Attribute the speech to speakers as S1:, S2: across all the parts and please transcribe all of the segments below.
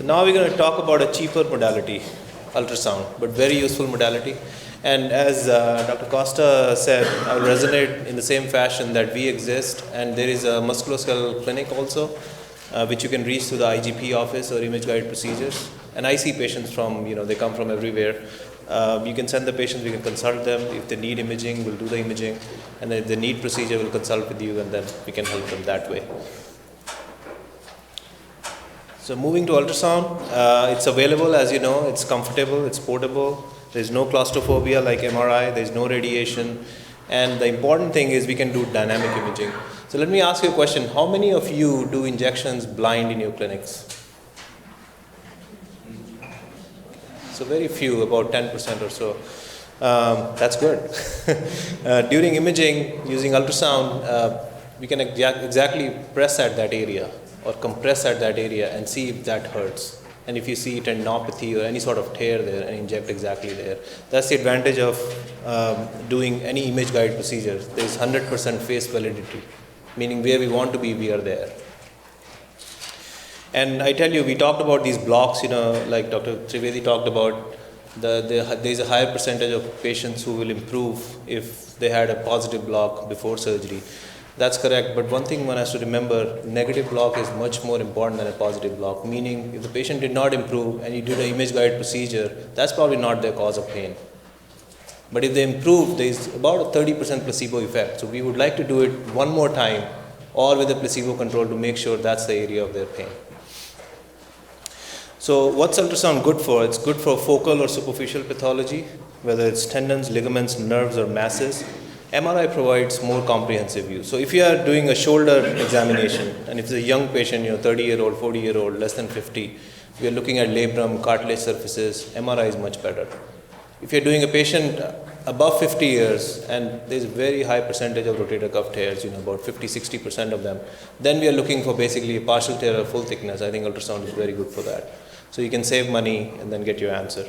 S1: So now we're going to talk about a cheaper modality, ultrasound, but very useful modality. And as Dr. Costa said, I will resonate in the same fashion that we exist, and there is a musculoskeletal clinic also, which you can reach through the IGP office or image guided procedures. And I see patients from, they come from everywhere. You can send the patients, we can consult them. If they need imaging, we'll do the imaging. And if they need procedure, we'll consult with you, and then we can help them that way. So moving to ultrasound, it's available, as you know, it's comfortable, it's portable. There's no claustrophobia like MRI, there's no radiation. And the important thing is we can do dynamic imaging. So let me ask you a question. How many of you do injections blind in your clinics? So very few, about 10% or so. That's good. During imaging, using ultrasound, we can exactly press at that area or compress at that area and see if that hurts. And if you see tendinopathy or any sort of tear there, and inject exactly there. That's the advantage of doing any image guide procedure. There's 100% face validity, meaning where we want to be, we are there. And I tell you, we talked about these blocks, like Dr. Trivedi talked about, there's a higher percentage of patients who will improve if they had a positive block before surgery. That's correct, but one thing one has to remember, negative block is much more important than a positive block, meaning if the patient did not improve and you did an image guided procedure, that's probably not their cause of pain. But if they improve, there's about a 30% placebo effect. So we would like to do it one more time or with a placebo control to make sure that's the area of their pain. So what's ultrasound good for? It's good for focal or superficial pathology, whether it's tendons, ligaments, nerves, or masses. MRI provides more comprehensive view. So if you are doing a shoulder examination, and if it's a young patient, 30-year-old, 40-year-old, less than 50, we are looking at labrum, cartilage surfaces, MRI is much better. If you're doing a patient above 50 years, and there's a very high percentage of rotator cuff tears, about 50-60% of them, then we are looking for basically a partial tear or full thickness. I think ultrasound is very good for that. So you can save money and then get your answer.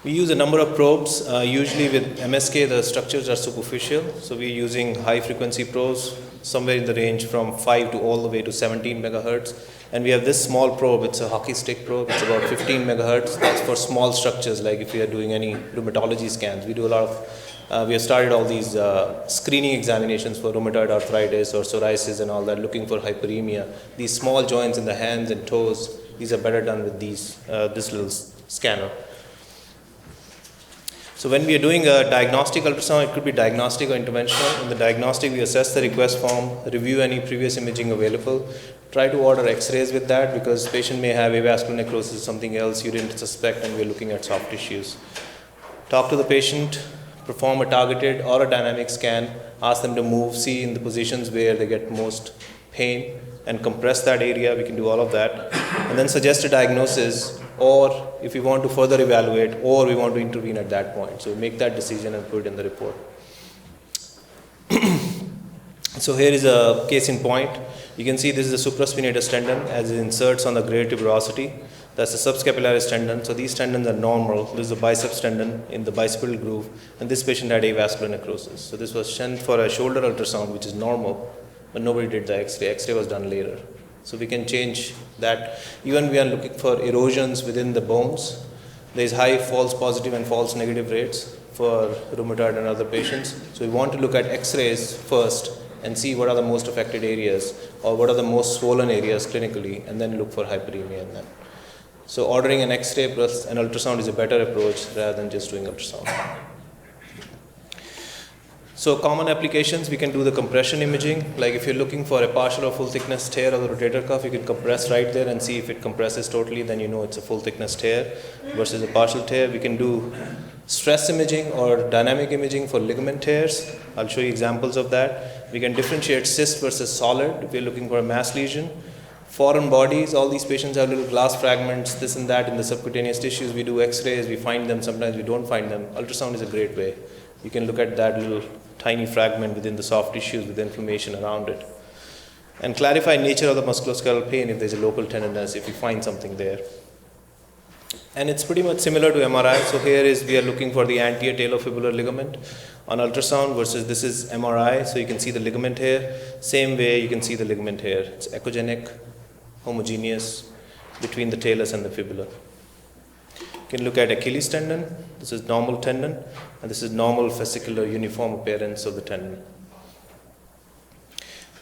S1: We use a number of probes. Usually with MSK, the structures are superficial. So we're using high frequency probes, somewhere in the range from 5 to all the way to 17 megahertz. And we have this small probe, it's a hockey stick probe. It's about 15 megahertz. That's for small structures, like if we are doing any rheumatology scans. We do a lot of, we have started all these screening examinations for rheumatoid arthritis or psoriasis and all that, looking for hyperemia. These small joints in the hands and toes, these are better done with this little scanner. So when we are doing a diagnostic ultrasound, it could be diagnostic or interventional. In the diagnostic, we assess the request form, review any previous imaging available, try to order x-rays with that because patient may have avascular necrosis, something else you didn't suspect, and we're looking at soft tissues. Talk to the patient, perform a targeted or a dynamic scan, ask them to move, see in the positions where they get most pain, and compress that area. We can do all of that. And then suggest a diagnosis, or if we want to further evaluate, or we want to intervene at that point. So make that decision and put it in the report. So here is a case in point. You can see this is a supraspinatus tendon as it inserts on the greater tuberosity. That's the subscapularis tendon. So these tendons are normal. This is a biceps tendon in the bicipital groove, and this patient had avascular necrosis. So this was sent for a shoulder ultrasound, which is normal, but nobody did the X-ray. X-ray was done later. So we can change that. Even we are looking for erosions within the bones. There is high false positive and false negative rates for rheumatoid and other patients. So we want to look at X-rays first and see what are the most affected areas or what are the most swollen areas clinically, and then look for hyperemia in them. So ordering an X-ray plus an ultrasound is a better approach rather than just doing ultrasound. So common applications, we can do the compression imaging. Like if you're looking for a partial or full thickness tear of the rotator cuff, you can compress right there and see if it compresses totally, then you know it's a full thickness tear versus a partial tear. We can do stress imaging or dynamic imaging for ligament tears. I'll show you examples of that. We can differentiate cyst versus solid if you're looking for a mass lesion. Foreign bodies, all these patients have little glass fragments, this and that in the subcutaneous tissues. We do X-rays, we find them, sometimes we don't find them. Ultrasound is a great way. You can look at that little tiny fragment within the soft tissues with inflammation around it. And clarify nature of the musculoskeletal pain if there's a local tenderness, if you find something there. And it's pretty much similar to MRI. So here is, we are looking for the anterior talofibular ligament on ultrasound versus this is MRI. So you can see the ligament here. Same way you can see the ligament here. It's echogenic, homogeneous. between the talus and the fibula. You can look at Achilles tendon. This is normal tendon, and this is normal fascicular uniform appearance of the tendon.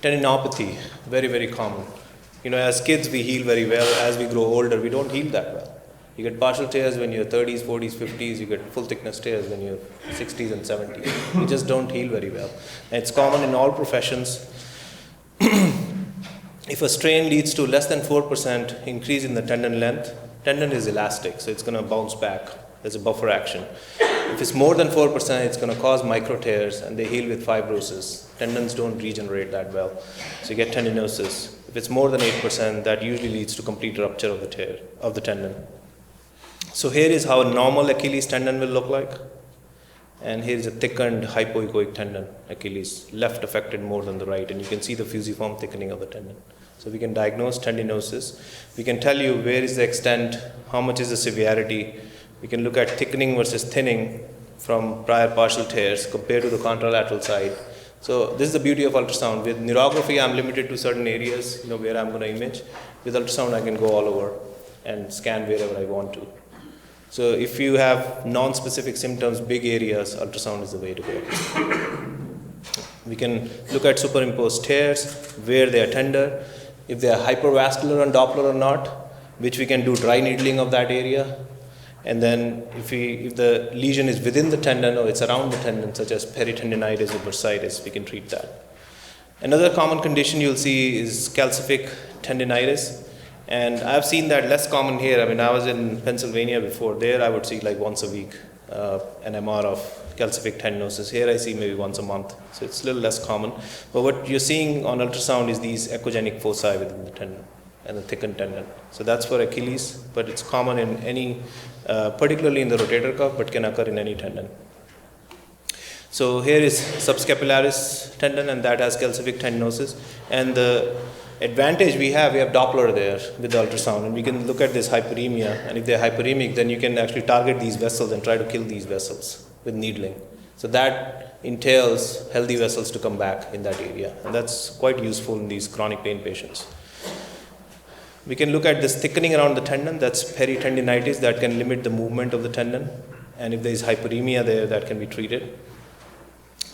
S1: Tendinopathy, very, very common. As kids we heal very well. As we grow older, we don't heal that well. You get partial tears when you're 30s, 40s, 50s. You get full thickness tears when you're 60s and 70s. You just don't heal very well. And it's common in all professions. If a strain leads to less than 4% increase in the tendon length, tendon is elastic, so it's going to bounce back. There's a buffer action. If it's more than 4%, it's going to cause micro tears, and they heal with fibrosis. Tendons don't regenerate that well, so you get tendinosis. If it's more than 8%, that usually leads to complete rupture of the tendon. So here is how a normal Achilles tendon will look like. And here is a thickened hypoechoic tendon, Achilles, left affected more than the right. And you can see the fusiform thickening of the tendon. So we can diagnose tendinosis. We can tell you where is the extent, how much is the severity. We can look at thickening versus thinning from prior partial tears compared to the contralateral side. So this is the beauty of ultrasound. With neurography, I'm limited to certain areas, where I'm going to image. With ultrasound, I can go all over and scan wherever I want to. So if you have non-specific symptoms, big areas, ultrasound is the way to go. We can look at superimposed tears, where they are tender, if they are hypervascular on Doppler or not, which we can do dry needling of that area. And then if the lesion is within the tendon or it's around the tendon, such as peritendinitis or bursitis, we can treat that. Another common condition you'll see is calcific tendinitis. And I've seen that less common here. I was in Pennsylvania before. There I would see like once a week an MR of calcific tendinosis. Here I see maybe once a month. So it's a little less common. But what you're seeing on ultrasound is these echogenic foci within the tendon and the thickened tendon. So that's for Achilles, but it's common in any, particularly in the rotator cuff, but can occur in any tendon. So here is subscapularis tendon, and that has calcific tendinosis. And the advantage we have Doppler there with the ultrasound, and we can look at this hyperemia, and if they're hyperemic, then you can actually target these vessels and try to kill these vessels with needling. So that entails healthy vessels to come back in that area, and that's quite useful in these chronic pain patients. We can look at this thickening around the tendon, that's peritendinitis, that can limit the movement of the tendon, and if there is hyperemia there, that can be treated.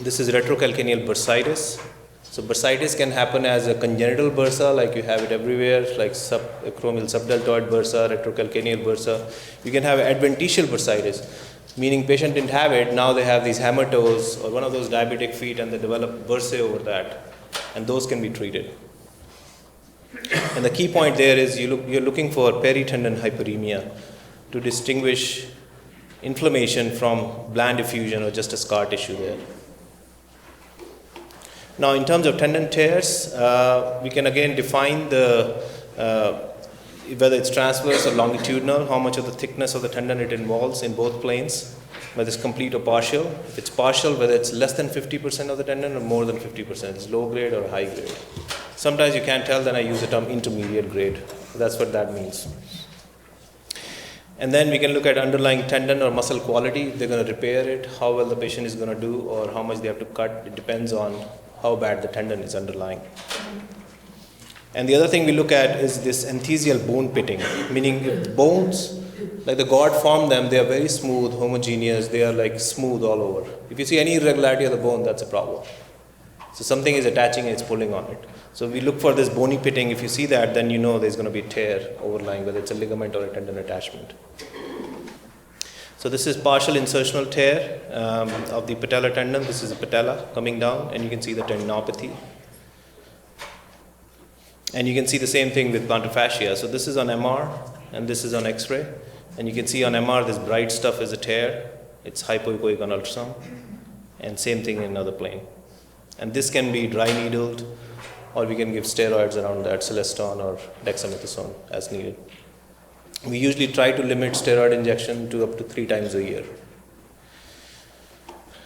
S1: This is retrocalcaneal bursitis. So bursitis can happen as a congenital bursa, like you have it everywhere, like acromial subdeltoid bursa, retrocalcaneal bursa. You can have adventitial bursitis, meaning patient didn't have it, now they have these hammer toes or one of those diabetic feet, and they develop bursae over that, and those can be treated. And the key point there is you're looking for peritendon hyperemia to distinguish inflammation from bland effusion or just a scar tissue there. Now, in terms of tendon tears, we can again define whether it's transverse or longitudinal, how much of the thickness of the tendon it involves in both planes, whether it's complete or partial. If it's partial, whether it's less than 50% of the tendon or more than 50%, it's low grade or high grade. Sometimes you can't tell, then I use the term intermediate grade. That's what that means. And then we can look at underlying tendon or muscle quality. If they're going to repair it, how well the patient is going to do, or how much they have to cut. It depends on how bad the tendon is underlying. And the other thing we look at is this enthesial bone pitting, meaning if bones, like the God formed them, they are very smooth, homogeneous, they are like smooth all over. If you see any irregularity of the bone, that's a problem. So something is attaching and it's pulling on it. So we look for this bony pitting. If you see that, then you know there's going to be a tear overlying, whether it's a ligament or a tendon attachment. So this is partial insertional tear of the patellar tendon. This is the patella coming down, and you can see the tendinopathy. And you can see the same thing with plantar fascia. So this is on MR, and this is on X-ray. And you can see on MR, this bright stuff is a tear. It's hypoechoic on ultrasound. And same thing in another plane. And this can be dry needled, or we can give steroids around that, Celestone or dexamethasone as needed. We usually try to limit steroid injection to up to 3 times a year.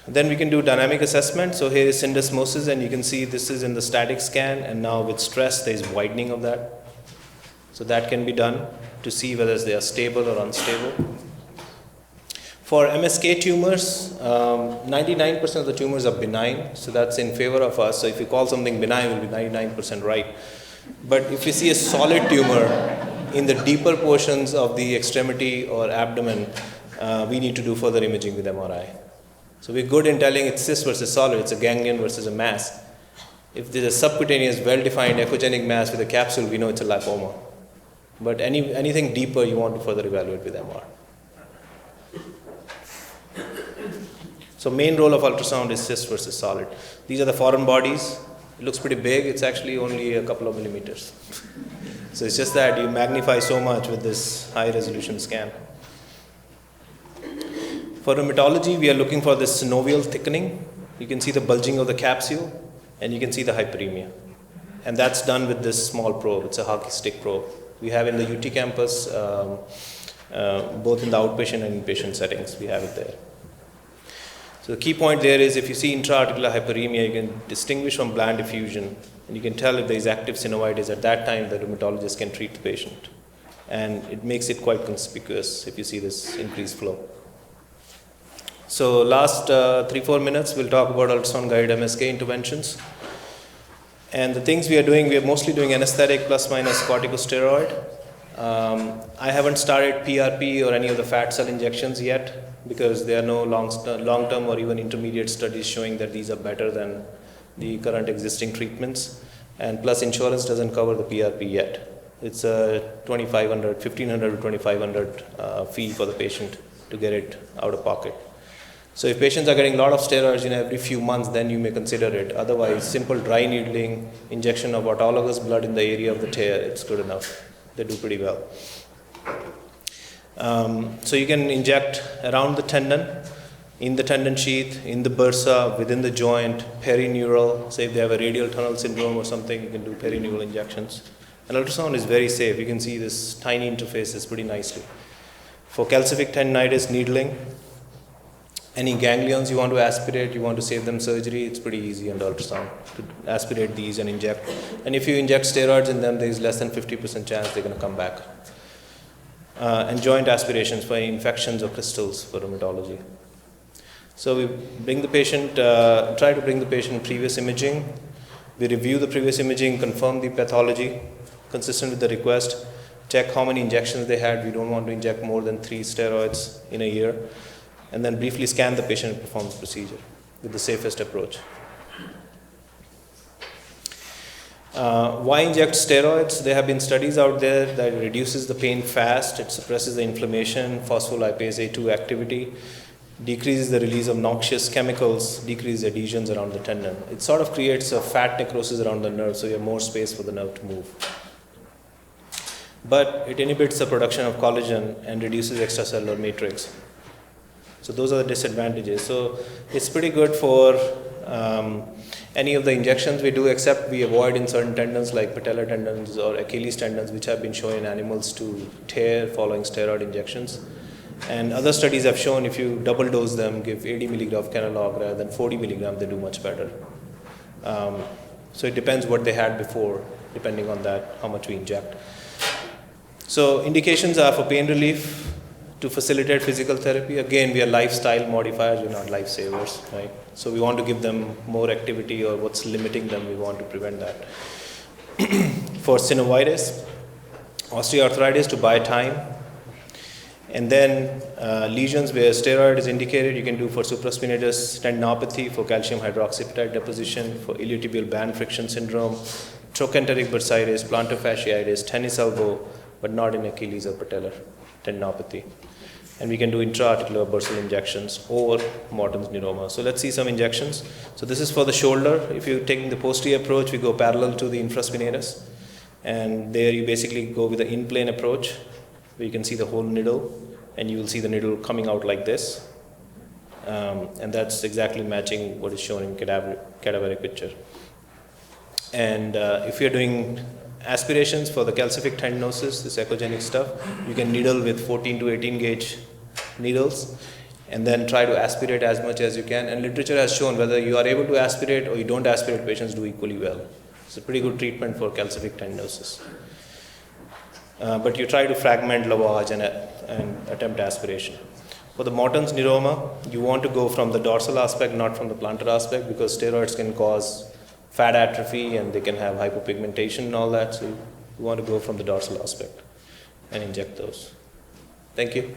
S1: Then we can do dynamic assessment. So here is syndesmosis, and you can see this is in the static scan, and now with stress there is widening of that. So that can be done to see whether they are stable or unstable. For MSK tumors, 99% of the tumors are benign, so that's in favor of us. So if you call something benign, it will be 99% right. But if you see a solid tumor, in the deeper portions of the extremity or abdomen, we need to do further imaging with MRI. So we're good in telling it's cyst versus solid, it's a ganglion versus a mass. If there's a subcutaneous, well-defined echogenic mass with a capsule, we know it's a lipoma. But anything deeper, you want to further evaluate with MR. So main role of ultrasound is cyst versus solid. These are the foreign bodies. It looks pretty big. It's actually only a couple of millimeters. So it's just that you magnify so much with this high-resolution scan. For rheumatology, we are looking for this synovial thickening. You can see the bulging of the capsule, and you can see the hyperemia. And that's done with this small probe. It's a hockey stick probe. We have in the UT campus, both in the outpatient and inpatient settings, we have it there. So the key point there is if you see intra-articular hyperemia, you can distinguish from bland effusion, and you can tell if there is active synovitis. At that time, the rheumatologist can treat the patient. And it makes it quite conspicuous if you see this increased flow. So last 3-4 minutes, we'll talk about ultrasound-guided MSK interventions. And the things we are doing, we are mostly doing anesthetic plus minus corticosteroid. I haven't started PRP or any of the fat cell injections yet because there are no long-term or even intermediate studies showing that these are better than the current existing treatments. And plus insurance doesn't cover the PRP yet. It's a $1,500 to $2,500 fee for the patient to get it out of pocket. So if patients are getting a lot of steroids every few months, then you may consider it. Otherwise, simple dry needling, injection of autologous blood in the area of the tear, it's good enough. They do pretty well. So you can inject around the tendon, in the tendon sheath, in the bursa, within the joint, perineural. Say if they have a radial tunnel syndrome or something, you can do perineural injections. And ultrasound is very safe. You can see this tiny interfaces pretty nicely. For calcific tendinitis, needling. Any ganglions you want to aspirate, you want to save them surgery, it's pretty easy under ultrasound to aspirate these and inject. And if you inject steroids in them, there is less than 50% chance they're going to come back. And joint aspirations for infections or crystals for rheumatology. So we bring the patient, try to bring the patient previous imaging. We review the previous imaging, confirm the pathology, consistent with the request, check how many injections they had. We don't want to inject more than 3 steroids in a year. And then briefly scan the patient and perform the procedure with the safest approach. Why inject steroids? There have been studies out there that it reduces the pain fast, it suppresses the inflammation, phospholipase A2 activity, decreases the release of noxious chemicals, decreases adhesions around the tendon. It sort of creates a fat necrosis around the nerve, so you have more space for the nerve to move. But it inhibits the production of collagen and reduces extracellular matrix. So those are the disadvantages. So it's pretty good for any of the injections we do, except we avoid in certain tendons like patellar tendons or Achilles tendons, which have been shown in animals to tear following steroid injections. And other studies have shown if you double dose them, give 80 milligram of Kenalog rather than 40 milligram, they do much better. So it depends what they had before, depending on that, how much we inject. So indications are for pain relief, to facilitate physical therapy. Again, we are lifestyle modifiers, we're not lifesavers, right? So we want to give them more activity, or what's limiting them, we want to prevent that. For synovitis, osteoarthritis, to buy time. And then lesions where steroid is indicated, you can do for supraspinatus tendinopathy, for calcium hydroxyapatite deposition, for iliotibial band friction syndrome, trochanteric bursitis, plantar fasciitis, tennis elbow, but not in Achilles or patellar tendinopathy. And we can do intra-articular bursal injections or Morton's neuroma. So let's see some injections. So this is for the shoulder. If you're taking the posterior approach, we go parallel to the infraspinatus. And there you basically go with the in-plane approach, where you can see the whole needle, and you will see the needle coming out like this. And that's exactly matching what is shown in cadaveric picture. And if you're doing aspirations for the calcific tendinosis, this echogenic stuff, you can needle with 14 to 18 gauge needles and then try to aspirate as much as you can. And literature has shown whether you are able to aspirate or you don't aspirate, patients do equally well. It's a pretty good treatment for calcific tendinosis. But you try to fragment lavage and attempt aspiration. For the Morton's neuroma, you want to go from the dorsal aspect, not from the plantar aspect, because steroids can cause fat atrophy and they can have hypopigmentation and all that. So you want to go from the dorsal aspect. and inject those. Thank you.